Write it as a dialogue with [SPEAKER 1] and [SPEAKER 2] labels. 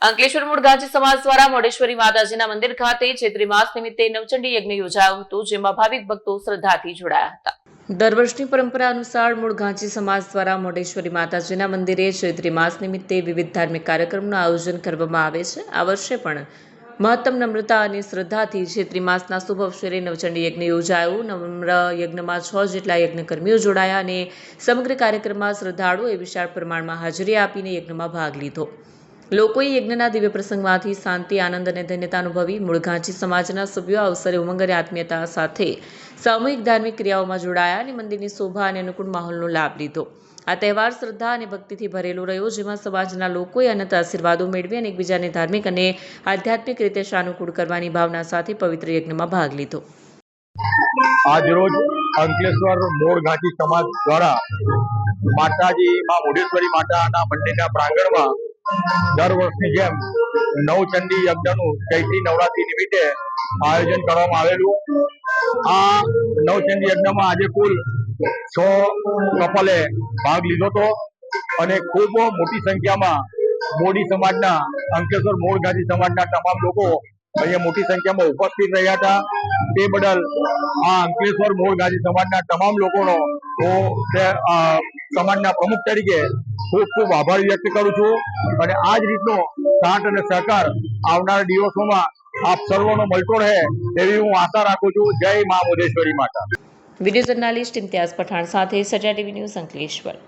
[SPEAKER 1] અંકલેશ્વર મૂળ ગાંધી સમાજ દ્વારા મોઢેશ્વરી માતાજીના મંદિર ખાતે ચૈત્રી માસ નિમિત્તે નવચંડી યજ્ઞ યોજાયો હતો, જેમાં ભાવિક ભક્તો શ્રદ્ધાથી જોડાયા હતા। દર વર્ષની પરંપરા અનુસાર મૂળ ગાંધી સમાજ દ્વારા મોઢેશ્વરી માતાજીના મંદિરે ચૈત્રી માસ નિમિત્તે વિવિધ ધાર્મિક કાર્યક્રમનું આયોજન કરવામાં આવે છે। આ વર્ષે પણ મહત્તમ નમ્રતા અને શ્રદ્ધાથી ચૈત્રી માસના શુભ અવસરે નવચંડી યજ્ઞ યોજાયો। નમ્ર યજ્ઞમાં 6 જેટલા યજ્ઞકર્મીઓ જોડાયા અને સમગ્ર કાર્યક્રમમાં શ્રદ્ધાળુઓએ વિશાળ પ્રમાણમાં હાજરી આપીને યજ્ઞમાં ભાગ લીધો। લોકોએ યજ્ઞના દિવ્ય પ્રસંગમાંથી શાંતિ, આનંદ અને ધન્યતા અનુભવી। મૂળ ગાંધી સમાજના સભ્યો આ અવસરે ઉમંગ અને આત્મીયતા સાથે સામૂહિક ધાર્મિક ક્રિયાઓમાં જોડાયા અને મંદિરની શોભા અને અનુકૂળ માહોલનો લાભ લીધો। આ તહેવાર શ્રદ્ધા અને ભક્તિથી ભરેલો રહ્યો, જેમાં સમાજના લોકોએ અનંત આશીર્વાદો મેળવી અને એકબીજાને ધાર્મિક અને આધ્યાત્મિક રીતે સાનુકૂળ કરવાની ભાવના સાથે પવિત્ર યજ્ઞમાં ભાગ લીધો।
[SPEAKER 2] આજરોજ અંકલેશ્વર મૂળ ગાંધી સમાજ દ્વારા માતાજી માં મોઢેશ્વરી માતાના મંદિરના પ્રાંગણમાં દર વર્ષની જેમ નવચંડી યજ્ઞનું ચૈત્રી નવરાત્રી નિમિત્તે આયોજન કરવામાં આવેલું। આ નવચંડી યજ્ઞમાં આજે કુલ 6 કપલે ભાગ લીધો હતો અને ખૂબ મોટી સંખ્યામાં મોડી સમાજના, અંકલેશ્વર મૂળ ગાંધી સમાજના તમામ લોકો અહીંયા મોટી સંખ્યામાં ઉપસ્થિત રહ્યા હતા। તે બદલ આ અંકલેશ્વર મૂળ ગાંધી સમાજના તમામ લોકોનો હું સમાજના પ્રમુખ તરીકે ખૂબ ખૂબ આભાર વ્યક્ત કરું છું અને આ જ રીતનો સાથ અને સહકાર આવનારા દિવસોમાં આપ સર્વનો મળતો રહે એવી હું આશા રાખું છું। જય મા મોઢેશ્વરી માતા।
[SPEAKER 1] વિડીયો જર્નાલિસ્ટ ઇમ્તિયાઝ પઠાણ સાથે સજા ટીવી ન્યૂઝ અંકલેશ્વર।